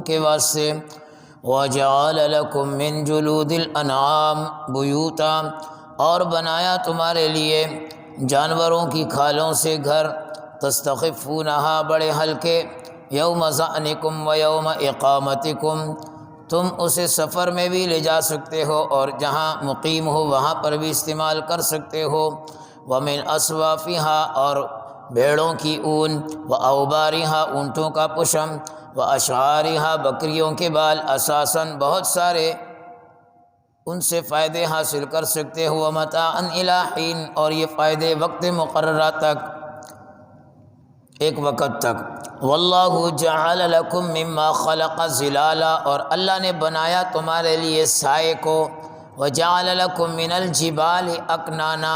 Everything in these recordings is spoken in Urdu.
کے واسطے۔ وَجَعَلَ لَكُم مِّن جُلُودِ الْأَنْعَامِ بُيُوتًا، اور بنایا تمہارے لیے جانوروں کی کھالوں سے گھر، تستخفونہا بڑے ہلکے، یوم ظعنکم ویوم اقامتکم، تم اسے سفر میں بھی لے جا سکتے ہو اور جہاں مقیم ہو وہاں پر بھی استعمال کر سکتے ہو۔ ومن اصوافہا، اور بھیڑوں کی اون، واوبارہا اونٹوں کا پشم، واشعارہا بکریوں کے بال، اساساً بہت سارے ان سے فائدے حاصل کر سکتے ہو، ومتاعا الی حین، اور یہ فائدے وقت مقررہ تک، ایک وقت تک۔ واللہ جعل لکم مما خلق ظلالا، اور اللہ نے بنایا تمہارے لیے سائے کو، وجعل لکم من الجبال اکنانا،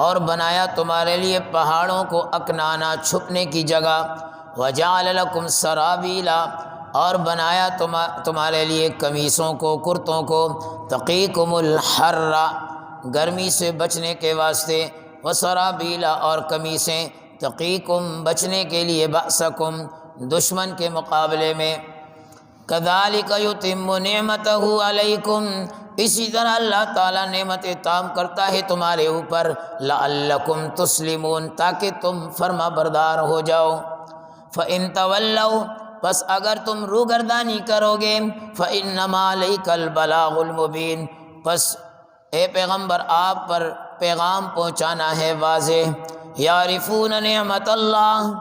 اور بنایا تمہارے لیے پہاڑوں کو اکنانا چھپنے کی جگہ، وجعل لکم سرابیلا، اور بنایا تمہارے لیے قمیصوں کو، کرتوں کو، تقیکم الحر، گرمی سے بچنے کے واسطے، وسرابیلا، اور قمیصیں، تقیکم بچنے کے لیے، بأسکم دشمن کے مقابلے میں۔ کذالک یتم نعمتہ علیکم، اسی طرح اللہ تعالیٰ نعمت تام کرتا ہے تمہارے اوپر، لعلکم تسلمون، تاکہ تم فرما بردار ہو جاؤ۔ فإن تولوا، پس اگر تم روگردانی کرو گے، فإنما علیک البلاغ المبین، پس اے پیغمبر آپ پر پیغام پہنچانا ہے واضح۔ یعرفون نعمت اللہ،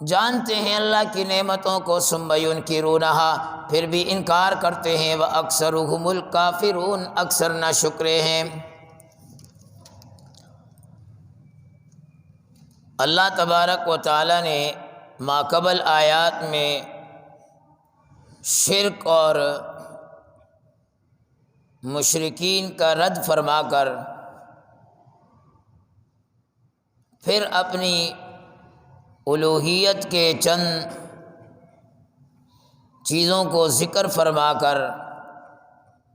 جانتے ہیں اللہ کی نعمتوں کو، ثم ینکرونہا، پھر بھی انکار کرتے ہیں، وَأَكْثَرُهُمُ الْكَافِرُونَ، اکثر ناشکرے ہیں۔ اللہ تبارک و تعالی نے ماقبل آیات میں شرک اور مشرکین کا رد فرما کر پھر اپنی الوہیت کے چند چیزوں کو ذکر فرما کر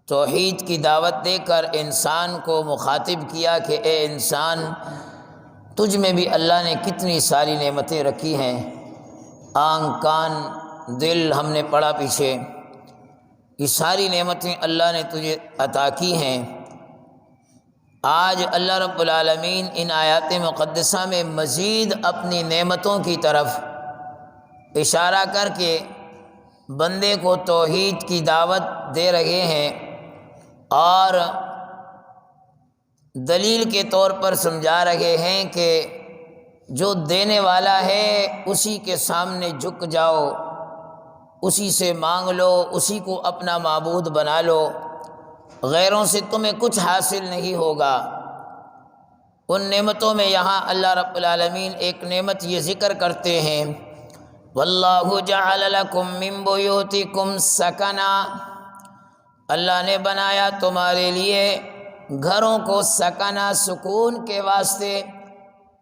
توحید کی دعوت دے کر انسان کو مخاطب کیا کہ اے انسان، تجھ میں بھی اللہ نے کتنی ساری نعمتیں رکھی ہیں، آنکھ، کان، دل، ہم نے پڑھا پیچھے، یہ ساری نعمتیں اللہ نے تجھے عطا کی ہیں۔ آج اللہ رب العالمین ان آیات مقدسہ میں مزید اپنی نعمتوں کی طرف اشارہ کر کے بندے کو توحید کی دعوت دے رہے ہیں، اور دلیل کے طور پر سمجھا رہے ہیں کہ جو دینے والا ہے اسی کے سامنے جھک جاؤ، اسی سے مانگ لو، اسی کو اپنا معبود بنا لو، غیروں سے تمہیں کچھ حاصل نہیں ہوگا۔ ان نعمتوں میں یہاں اللہ رب العالمین ایک نعمت یہ ذکر کرتے ہیں، واللہ جعل لکم من بیوتکم سکنا، اللہ نے بنایا تمہارے لیے گھروں کو سکنا، سکون کے واسطے۔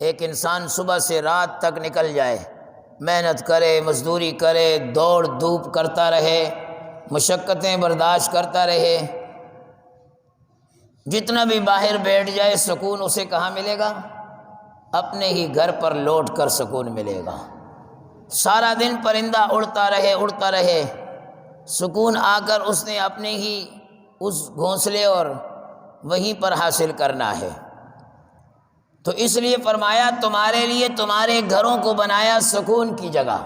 ایک انسان صبح سے رات تک نکل جائے، محنت کرے، مزدوری کرے، دوڑ دھوپ کرتا رہے، مشقتیں برداشت کرتا رہے، جتنا بھی باہر بیٹھ جائے، سکون اسے کہاں ملے گا؟ اپنے ہی گھر پر لوٹ کر سکون ملے گا۔ سارا دن پرندہ اڑتا رہے، سکون آ کر اس نے اپنے ہی اس گھونسلے اور وہیں پر حاصل کرنا ہے۔ تو اس لیے فرمایا تمہارے لیے تمہارے گھروں کو بنایا سکون کی جگہ،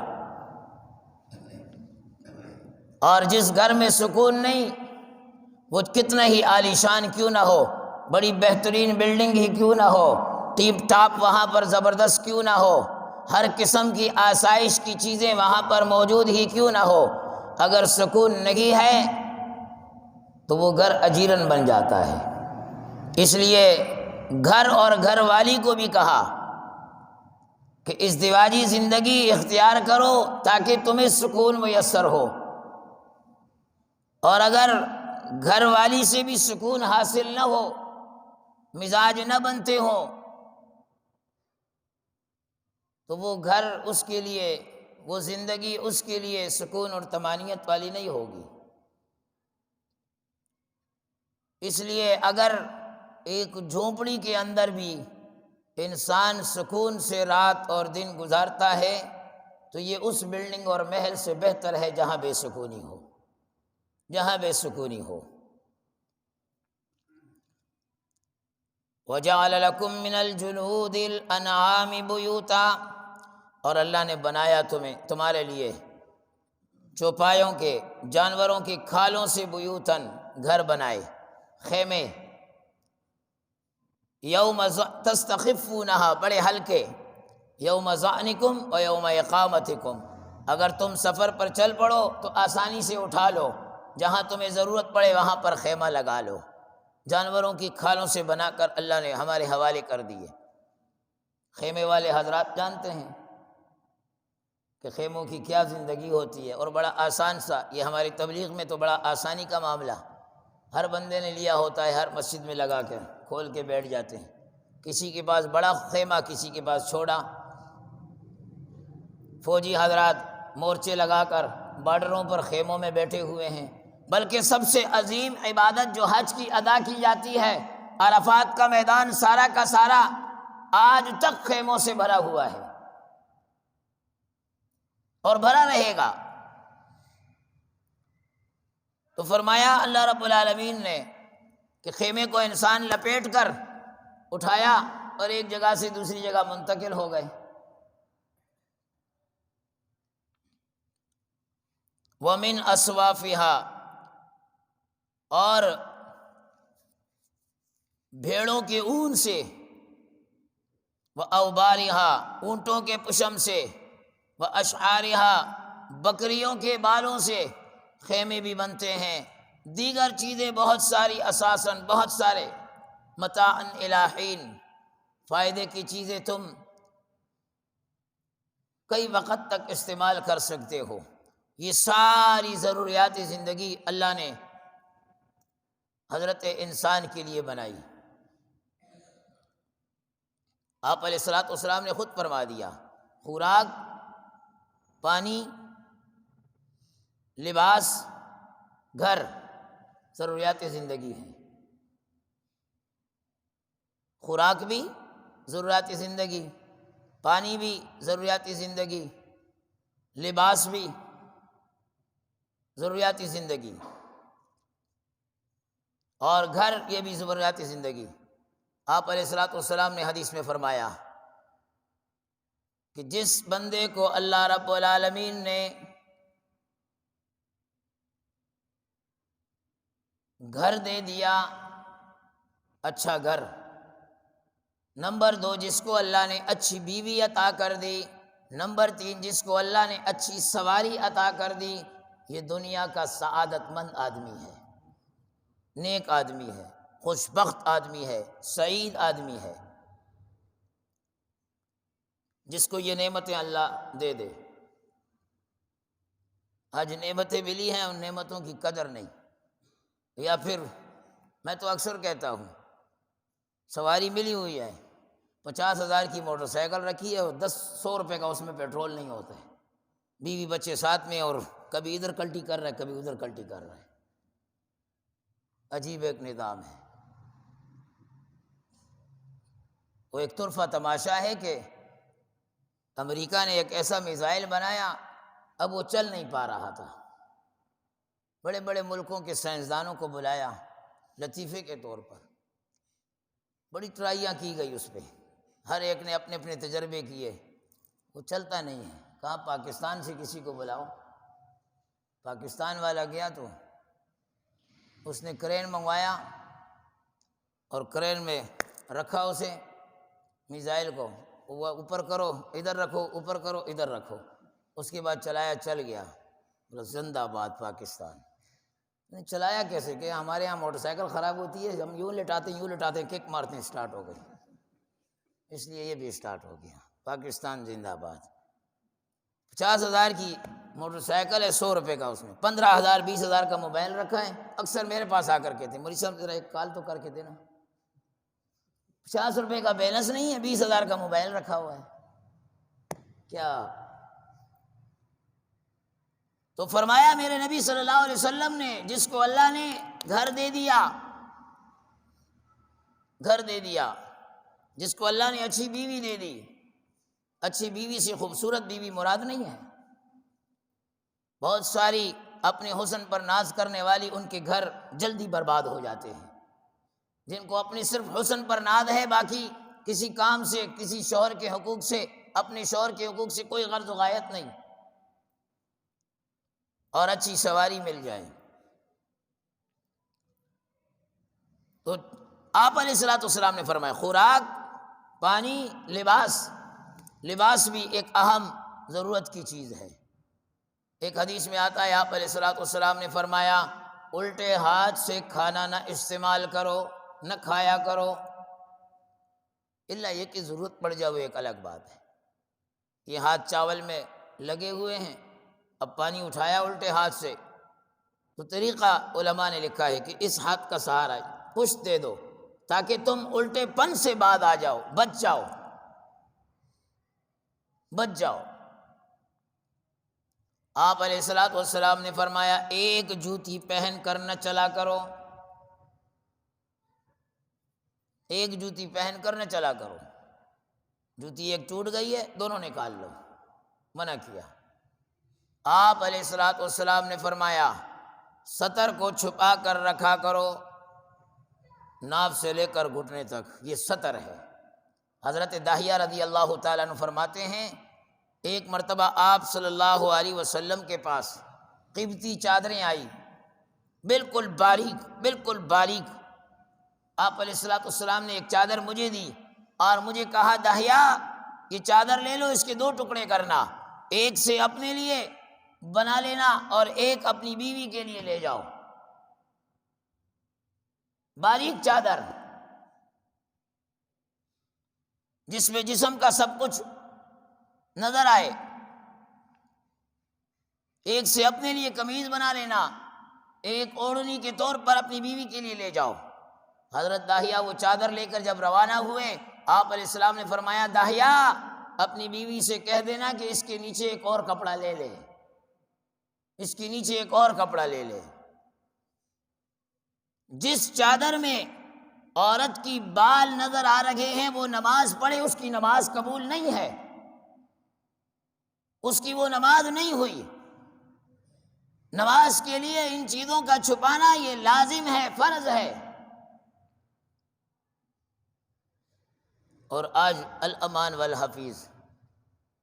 اور جس گھر میں سکون نہیں، وہ کتنا ہی عالیشان کیوں نہ ہو، بڑی بہترین بلڈنگ ہی کیوں نہ ہو، ٹیپ ٹاپ وہاں پر زبردست کیوں نہ ہو، ہر قسم کی آسائش کی چیزیں وہاں پر موجود ہی کیوں نہ ہو، اگر سکون نہیں ہے تو وہ گھر اجیرن بن جاتا ہے۔ اس لیے گھر اور گھر والی کو بھی کہا کہ ازدواجی زندگی اختیار کرو تاکہ تمہیں سکون میسر ہو، اور اگر گھر والی سے بھی سکون حاصل نہ ہو، مزاج نہ بنتے ہوں، تو وہ گھر اس کے لیے، وہ زندگی اس کے لیے سکون اور طمانینت والی نہیں ہوگی۔ اس لیے اگر ایک جھونپڑی کے اندر بھی انسان سکون سے رات اور دن گزارتا ہے تو تو یہ اس بلڈنگ اور محل سے بہتر ہے جہاں بے سکونی ہو، جہاں بے سکونی ہو۔ وَجَعَلَ لَكُم مِّنَ الْجُلُودِ الْأَنْعَامِ بُيُوتًا، اور اللہ نے بنایا تمہارے لیے چوپایوں کے، جانوروں کی کھالوں سے بیوتن، گھر بنائے، خیمے، یوم تستخفونہا، بڑے ہلکے، یوم ظعنکم و یوم اقامتکم، اگر تم سفر پر چل پڑو تو آسانی سے اٹھا لو، جہاں تمہیں ضرورت پڑے وہاں پر خیمہ لگا لو۔ جانوروں کی کھالوں سے بنا کر اللہ نے ہمارے حوالے کر دیے۔ خیمے والے حضرات جانتے ہیں کہ خیموں کی کیا زندگی ہوتی ہے، اور بڑا آسان سا، یہ ہماری تبلیغ میں تو بڑا آسانی کا معاملہ، ہر بندے نے لیا ہوتا ہے، ہر مسجد میں لگا کے کھول کے بیٹھ جاتے ہیں، کسی کے پاس بڑا خیمہ، کسی کے پاس چھوٹا۔ فوجی حضرات مورچے لگا کر بارڈروں پر خیموں میں بیٹھے ہوئے ہیں، بلکہ سب سے عظیم عبادت جو حج کی ادا کی جاتی ہے، عرفات کا میدان سارا کا سارا آج تک خیموں سے بھرا ہوا ہے اور بھرا رہے گا۔ تو فرمایا اللہ رب العالمین نے کہ خیمے کو انسان لپیٹ کر اٹھایا اور ایک جگہ سے دوسری جگہ منتقل ہو گئے۔ وَمِنْ أَصْوَافِهَا، اور بھیڑوں کے اون سے، وَأَوْبَارِهَا، اونٹوں کے پشم سے، وَأَشْعَارِهَا، بکریوں کے بالوں سے خیمے بھی بنتے ہیں، دیگر چیزیں بہت ساری، اساساً بہت سارے، متاعاً الی حین، فائدے کی چیزیں تم کئی وقت تک استعمال کر سکتے ہو۔ یہ ساری ضروریات زندگی اللہ نے حضرت انسان کے لیے بنائی۔ آپ علیہ الصلوۃ والسلام نے خود فرما دیا، خوراک، پانی، لباس، گھر، ضروریات زندگی ہیں۔ خوراک بھی ضروریات زندگی، پانی بھی ضروریات زندگی، لباس بھی ضروریات زندگی، اور گھر، یہ بھی ضروریات زندگی۔ آپ علیہ الصلوۃ والسلام نے حدیث میں فرمایا کہ جس بندے کو اللہ رب العالمین نے گھر دے دیا، اچھا گھر، نمبر 2 جس کو اللہ نے اچھی بیوی عطا کر دی، نمبر 3 جس کو اللہ نے اچھی سواری عطا کر دی، یہ دنیا کا سعادت مند آدمی ہے، نیک آدمی ہے، خوش بخت آدمی ہے، سعید آدمی ہے، جس کو یہ نعمتیں اللہ دے دے۔ آج نعمتیں ملی ہیں، ان نعمتوں کی قدر نہیں، یا پھر میں تو اکثر کہتا ہوں، سواری ملی ہوئی ہے، 50,000 کی موٹر سائیکل رکھی ہے اور 100 روپے کا اس میں پیٹرول نہیں ہوتا ہے، بیوی بچے ساتھ میں، اور کبھی ادھر کلٹی کر رہا ہے، کبھی ادھر کلٹی کر رہا ہے۔ عجیب ایک نظام ہے۔ وہ ایک طرفہ تماشا ہے کہ امریکہ نے ایک ایسا میزائل بنایا، اب وہ چل نہیں پا رہا تھا، بڑے بڑے ملکوں کے سائنسدانوں کو بلایا لطیفے کے طور پر، بڑی ٹرائیاں کی گئی اس پہ، ہر ایک نے اپنے اپنے تجربے کیے، وہ چلتا نہیں ہے۔ کہا پاکستان سے کسی کو بلاؤ، پاکستان والا گیا تو اس نے کرین منگوایا اور کرین میں رکھا اسے میزائل کو، وہ اوپر کرو ادھر رکھو، اوپر کرو ادھر رکھو، اس کے بعد چلایا، چل گیا، بولا زندہ باد پاکستان۔ چلایا کیسے کہ ہمارے یہاں موٹر سائیکل خراب ہوتی ہے، ہم یوں لٹاتے ہیں، کک مارتے ہیں، اسٹارٹ ہو گئی، اس لیے یہ بھی اسٹارٹ ہو گیا، پاکستان زندہ باد۔ 50,000 کی موٹر سائیکل ہے، 100 روپے کا اس میں، 15,000 20,000 کا موبائل رکھا ہے۔ اکثر میرے پاس آ کر کے تھے، مولوی صاحب ذرا ایک کال تو کر کے دینا، 50 روپے کا بیلنس نہیں ہے، 20,000 کا موبائل رکھا ہوا ہے، کیا؟ تو فرمایا میرے نبی صلی اللہ علیہ وسلم نے، جس کو اللہ نے گھر دے دیا، گھر دے دیا، جس کو اللہ نے اچھی بیوی دے دی، اچھی بیوی سے خوبصورت بیوی مراد نہیں ہے۔ بہت ساری اپنے حسن پر ناز کرنے والی ان کے گھر جلدی برباد ہو جاتے ہیں، جن کو اپنی صرف حسن پر ناز ہے، باقی کسی کام سے، کسی شوہر کے حقوق سے، اپنے شوہر کے حقوق سے کوئی غرض و غایت نہیں، اور اچھی سواری مل جائے تو آپ علیہ الصلوۃ والسلام نے فرمایا خوراک، پانی، لباس بھی ایک اہم ضرورت کی چیز ہے۔ ایک حدیث میں آتا ہے آپ علیہ الصلوۃ والسلام نے فرمایا الٹے ہاتھ سے کھانا نہ استعمال کرو، نہ کھایا کرو، الا یہ کہ ضرورت پڑ جائے، وہ ایک الگ بات ہے۔ یہ ہاتھ چاول میں لگے ہوئے ہیں، اب پانی اٹھایا الٹے ہاتھ سے، تو طریقہ علماء نے لکھا ہے کہ اس ہاتھ کا سہارا پشت دے دو تاکہ تم الٹے پن سے بعد آ جاؤ، بچ جاؤ۔ آپ علیہ الصلوۃ والسلام نے فرمایا ایک جوتی پہن کر نہ چلا کرو، ایک جوتی پہن کر نہ چلا کرو، جوتی ایک ٹوٹ گئی ہے، دونوں نکال لو، منع کیا۔ آپ علیہ الصلوۃ والسلام نے فرمایا سطر کو چھپا کر رکھا کرو، ناف سے لے کر گھٹنے تک یہ سطر ہے۔ حضرت داہیہ رضی اللہ تعالیٰ عنہ فرماتے ہیں ایک مرتبہ آپ صلی اللہ علیہ وسلم کے پاس قبطی چادریں آئی، بالکل باریک۔ آپ علیہ الصلوۃ والسلام نے ایک چادر مجھے دی اور مجھے کہا داہیہ یہ چادر لے لو، اس کے دو ٹکڑے کرنا، ایک سے اپنے لیے بنا لینا اور ایک اپنی بیوی کے لیے لے جاؤ۔ باریک چادر جس میں جسم کا سب کچھ نظر آئے، ایک سے اپنے لیے قمیض بنا لینا، ایک اوڑھنی کے طور پر اپنی بیوی کے لیے لے جاؤ۔ حضرت داہیہ وہ چادر لے کر جب روانہ ہوئے، آپ علیہ السلام نے فرمایا داہیہ اپنی بیوی سے کہہ دینا کہ اس کے نیچے ایک اور کپڑا لے لے، اس کے نیچے ایک اور کپڑا لے لے۔ جس چادر میں عورت کی بال نظر آ رہے ہیں وہ نماز پڑھے، اس کی نماز قبول نہیں ہے، اس کی وہ نماز نہیں ہوئی۔ نماز کے لیے ان چیزوں کا چھپانا یہ لازم ہے، فرض ہے۔ اور آج الامان والحفیظ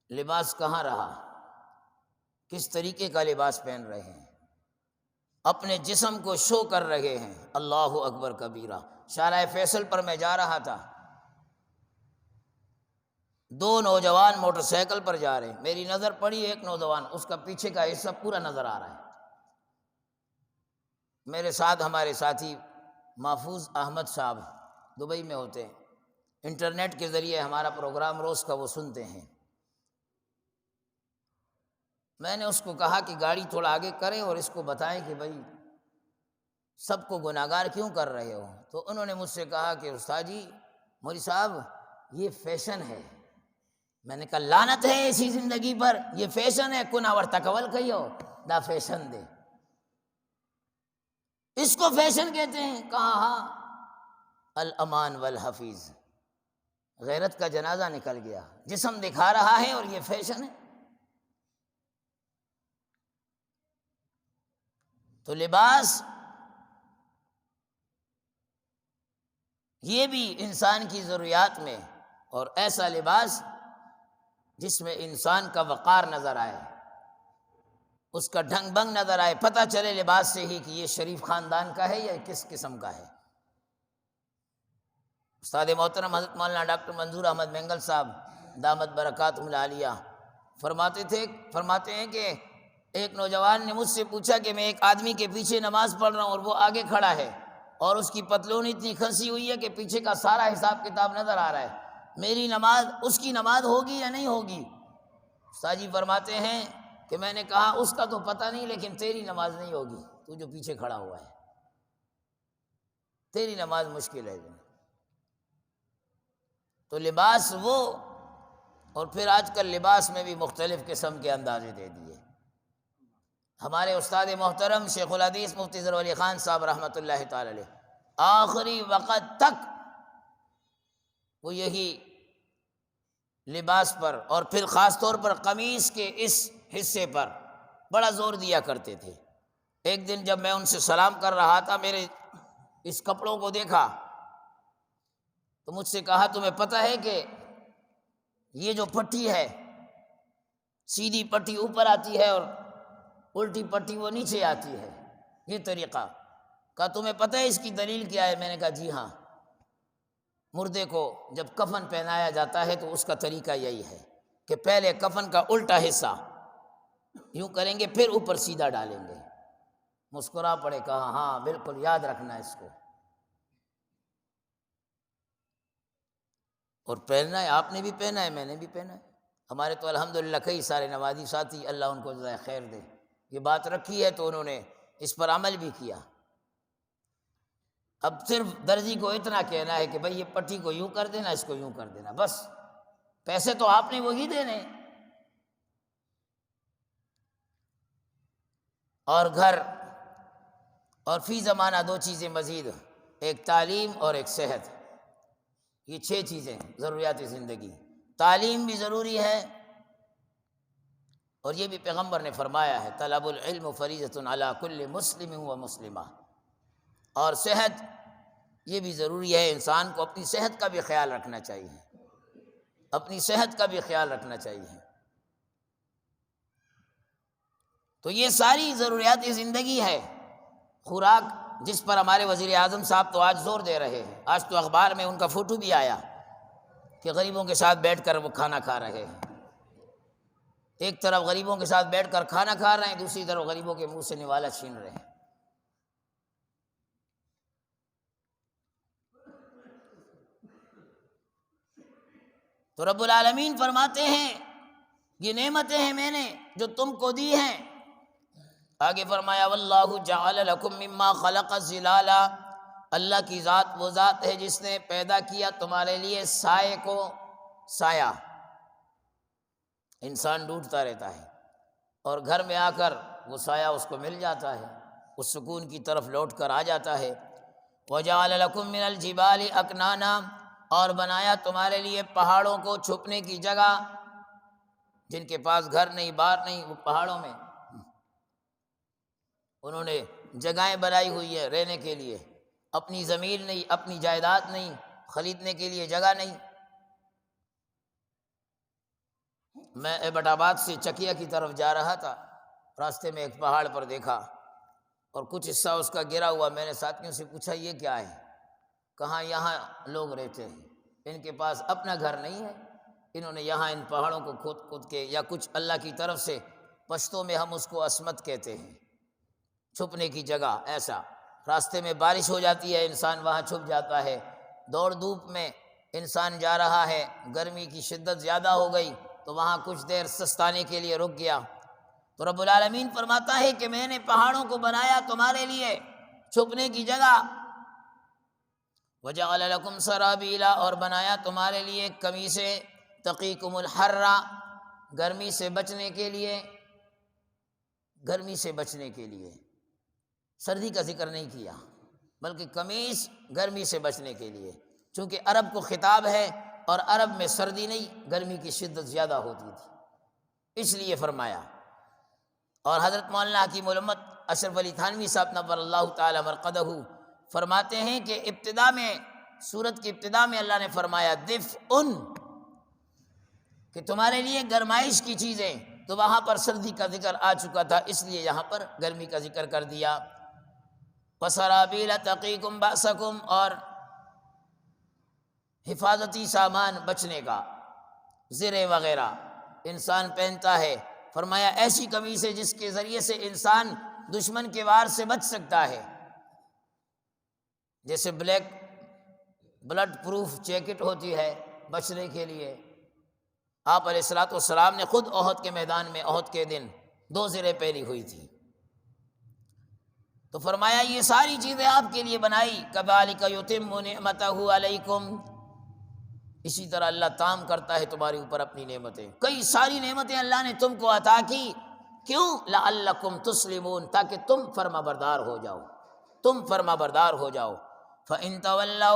لباس کہاں رہا؟ کس طریقے کا لباس پہن رہے ہیں؟ اپنے جسم کو شو کر رہے ہیں۔ اللہ اکبر کبیرہ۔ شارع فیصل پر میں جا رہا تھا، دو نوجوان موٹر سائیکل پر جا رہے ہیں، میری نظر پڑی ایک نوجوان، اس کا پیچھے کا حصہ پورا نظر آ رہا ہے۔ میرے ساتھ ہمارے ساتھی محفوظ احمد صاحب دبئی میں ہوتے ہیں، انٹرنیٹ کے ذریعے ہمارا پروگرام روز کا وہ سنتے ہیں۔ میں نے اس کو کہا کہ گاڑی تھوڑا آگے کریں اور اس کو بتائیں کہ بھائی سب کو گناہگار کیوں کر رہے ہو؟ تو انہوں نے مجھ سے کہا کہ استاد جی، مولوی صاحب یہ فیشن ہے۔ میں نے کہا لعنت ہے ایسی زندگی پر، یہ فیشن ہے، کناور تکول کہی ہو دا فیشن دے، اس کو فیشن کہتے ہیں؟ کہا ہاں، الامان والحفیظ، غیرت کا جنازہ نکل گیا، جسم دکھا رہا ہے اور یہ فیشن ہے۔ تو لباس یہ بھی انسان کی ضروریات میں، اور ایسا لباس جس میں انسان کا وقار نظر آئے، اس کا ڈھنگ بنگ نظر آئے، پتہ چلے لباس سے ہی کہ یہ شریف خاندان کا ہے یا کس قسم کا ہے۔ استاد محترم حضرت مولانا ڈاکٹر منظور احمد مینگل صاحب دامت برکاتہم العالیہ فرماتے ہیں کہ ایک نوجوان نے مجھ سے پوچھا کہ میں ایک آدمی کے پیچھے نماز پڑھ رہا ہوں اور وہ آگے کھڑا ہے اور اس کی پتلون اتنی کھنسی ہوئی ہے کہ پیچھے کا سارا حساب کتاب نظر آ رہا ہے، میری نماز، اس کی نماز ہوگی یا نہیں ہوگی؟ استاد جی فرماتے ہیں کہ میں نے کہا اس کا تو پتہ نہیں، لیکن تیری نماز نہیں ہوگی، تو جو پیچھے کھڑا ہوا ہے تیری نماز مشکل ہے۔ تو لباس وہ، اور پھر آج کل لباس میں بھی مختلف قسم کے اندازے دے دیے۔ ہمارے استاد محترم شیخ الحدیث مفتی ظفر علی خان صاحب رحمۃ اللہ تعالی علیہ آخری وقت تک وہ یہی لباس پر اور پھر خاص طور پر قمیص کے اس حصے پر بڑا زور دیا کرتے تھے۔ ایک دن جب میں ان سے سلام کر رہا تھا، میرے اس کپڑوں کو دیکھا تو مجھ سے کہا تمہیں پتہ ہے کہ یہ جو پٹی ہے، سیدھی پٹی اوپر آتی ہے اور الٹی پٹی وہ نیچے آتی ہے، یہ طریقہ، کہا تمہیں پتہ ہے اس کی دلیل کیا ہے؟ میں نے کہا جی ہاں، مردے کو جب کفن پہنایا جاتا ہے تو اس کا طریقہ یہی ہے کہ پہلے کفن کا الٹا حصہ یوں کریں گے، پھر اوپر سیدھا ڈالیں گے۔ مسکرا پڑے، کہا ہاں بالکل یاد رکھنا اس کو، اور پہننا ہے، آپ نے بھی پہنا ہے، میں نے بھی پہنا ہے، ہمارے تو الحمدللہ کئی سارے نمازی ساتھی، اللہ ان کو جزائے خیر دے، یہ بات رکھی ہے تو انہوں نے اس پر عمل بھی کیا۔ اب صرف درزی کو اتنا کہنا ہے کہ بھئی یہ پٹی کو یوں کر دینا، اس کو یوں کر دینا، بس پیسے تو آپ نے وہی دینے۔ اور گھر اور فی زمانہ دو چیزیں مزید، ایک تعلیم اور ایک صحت، یہ 6 چیزیں ضروریات زندگی۔ تعلیم بھی ضروری ہے، اور یہ بھی پیغمبر نے فرمایا ہے طلب العلم فریضۃ علی کل مسلم و مسلمہ۔ اور صحت یہ بھی ضروری ہے، انسان کو اپنی صحت کا بھی خیال رکھنا چاہیے، اپنی صحت کا بھی خیال رکھنا چاہیے۔ تو یہ ساری ضروریات زندگی ہے۔ خوراک جس پر ہمارے وزیر اعظم صاحب تو آج زور دے رہے ہیں، آج تو اخبار میں ان کا فوٹو بھی آیا کہ غریبوں کے ساتھ بیٹھ کر وہ کھانا کھا رہے ہیں، ایک طرف غریبوں کے ساتھ بیٹھ کر کھانا کھا رہے ہیں، دوسری طرف غریبوں کے منہ سے نوالا چھین رہے ہیں۔ تو رب العالمین فرماتے ہیں یہ نعمتیں ہیں میں نے جو تم کو دی ہیں۔ آگے فرمایا واللہ جعل لکم مما خلق ظلالا، اللہ کی ذات وہ ذات ہے جس نے پیدا کیا تمہارے لیے سائے کو، سایہ انسان ڈھونڈتا رہتا ہے اور گھر میں آ کر وہ سایہ اس کو مل جاتا ہے، اس سکون کی طرف لوٹ کر آ جاتا ہے۔ وجعل لکم من الجبال اکنانا، اور بنایا تمہارے لیے پہاڑوں کو چھپنے کی جگہ، جن کے پاس گھر نہیں بار نہیں، وہ پہاڑوں میں انہوں نے جگہیں بنائی ہوئی ہے رہنے کے لیے، اپنی زمین نہیں، اپنی جائیداد نہیں، خریدنے کے لیے جگہ نہیں۔ میں ایبٹ آباد سے چکیا کی طرف جا رہا تھا، راستے میں ایک پہاڑ پر دیکھا اور کچھ حصہ اس کا گرا ہوا، میں نے ساتھیوں سے پوچھا یہ کیا ہے؟ کہاں یہاں لوگ رہتے ہیں، ان کے پاس اپنا گھر نہیں ہے، انہوں نے یہاں ان پہاڑوں کو کھود کھود کے، یا کچھ اللہ کی طرف سے، پشتوں میں ہم اس کو عصمت کہتے ہیں، چھپنے کی جگہ، ایسا راستے میں بارش ہو جاتی ہے انسان وہاں چھپ جاتا ہے، دوڑ دھوپ میں انسان جا رہا ہے، گرمی کی شدت زیادہ ہو گئی تو وہاں کچھ دیر سستانے کے لیے رک گیا۔ تو رب العالمین فرماتا ہے کہ میں نے پہاڑوں کو بنایا تمہارے لیے چھپنے کی جگہ، وجعل لکم سرابیلا، اور بنایا تمہارے لیے قمیصیں، تقیکم الحر، گرمی سے بچنے کے لیے، گرمی سے بچنے کے لیے، سردی کا ذکر نہیں کیا بلکہ قمیص گرمی سے بچنے کے لیے، چونکہ عرب کو خطاب ہے اور عرب میں سردی نہیں، گرمی کی شدت زیادہ ہوتی تھی، اس لیے فرمایا۔ اور حضرت مولانا حکیم علمت اشرف علی تھانوی صاحب نور اللہ تعالی مرقدہ فرماتے ہیں کہ ابتدا میں، سورت کی ابتدا میں اللہ نے فرمایا دفء، کہ تمہارے لیے گرمائش کی چیزیں، تو وہاں پر سردی کا ذکر آ چکا تھا، اس لیے یہاں پر گرمی کا ذکر کر دیا۔ وسرابیل تقیکم بأسکم، اور حفاظتی سامان بچنے کا، زرے وغیرہ انسان پہنتا ہے، فرمایا ایسی قمیص ہے جس کے ذریعے سے انسان دشمن کے وار سے بچ سکتا ہے، جیسے بلڈ پروف جیکٹ ہوتی ہے بچنے کے لیے۔ آپ علیہ الصلوۃ والسلام نے خود احد کے میدان میں، احد کے دن 2 زریں پہنی ہوئی تھی، تو فرمایا یہ ساری چیزیں آپ کے لیے بنائی، کذالک یتم نعمتہ علیکم، اسی طرح اللہ تام کرتا ہے تمہارے اوپر اپنی نعمتیں، کئی ساری نعمتیں اللہ نے تم کو عطا کی، کیوں؟ لعلکم تسلمون، تاکہ تم فرما بردار ہو جاؤ، تم فرما بردار ہو جاؤ۔ فإن تولوا،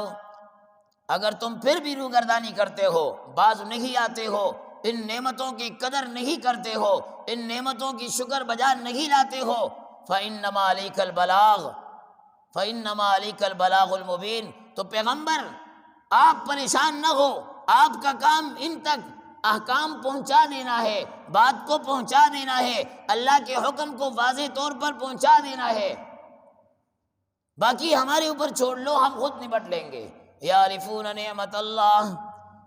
اگر تم پھر بھی روگردانی کرتے ہو، باز نہیں آتے ہو، ان نعمتوں کی قدر نہیں کرتے ہو، ان نعمتوں کی شکر بجا نہیں لاتے ہو، فَإِنَّمَا عَلَيْكَ الْبَلَاغُ فَإِنَّمَا عَلَيْكَ الْبَلَاغُ الْمُبِينُ، تو پیغمبر آپ پریشان نہ ہو، آپ کا کام ان تک احکام پہنچا دینا ہے، بات کو پہنچا دینا ہے، اللہ کے حکم کو واضح طور پر پہنچا دینا ہے، باقی ہمارے اوپر چھوڑ لو، ہم خود نپٹ لیں گے۔ یعرفون نعمت اللہ،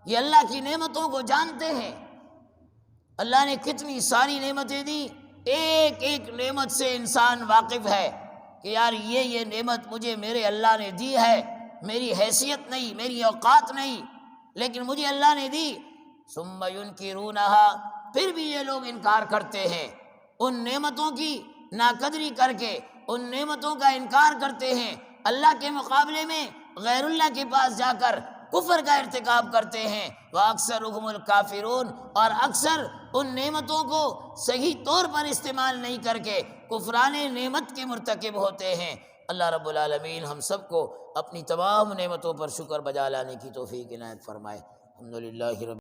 یہ اللہ کی نعمتوں کو جانتے ہیں، اللہ نے کتنی ساری نعمتیں دی، ایک ایک نعمت سے انسان واقف ہے کہ یار یہ نعمت مجھے میرے اللہ نے دی ہے، میری حیثیت نہیں، میری اوقات نہیں، لیکن مجھے اللہ نے دی۔ ثم ينکرونها، پھر بھی یہ لوگ انکار کرتے ہیں، ان نعمتوں کی ناقدری کر کے ان نعمتوں کا انکار کرتے ہیں، اللہ کے مقابلے میں غیر اللہ کے پاس جا کر کفر کا ارتکاب کرتے ہیں۔ وَأَكْثَرُهُمُ الْكَافِرُونَ، اور اکثر ان نعمتوں کو صحیح طور پر استعمال نہیں کر کے کفران نعمت کے مرتکب ہوتے ہیں۔ اللہ رب العالمین ہم سب کو اپنی تمام نعمتوں پر شکر بجا لانے کی توفیق عنایت فرمائے۔ الحمدللہ رب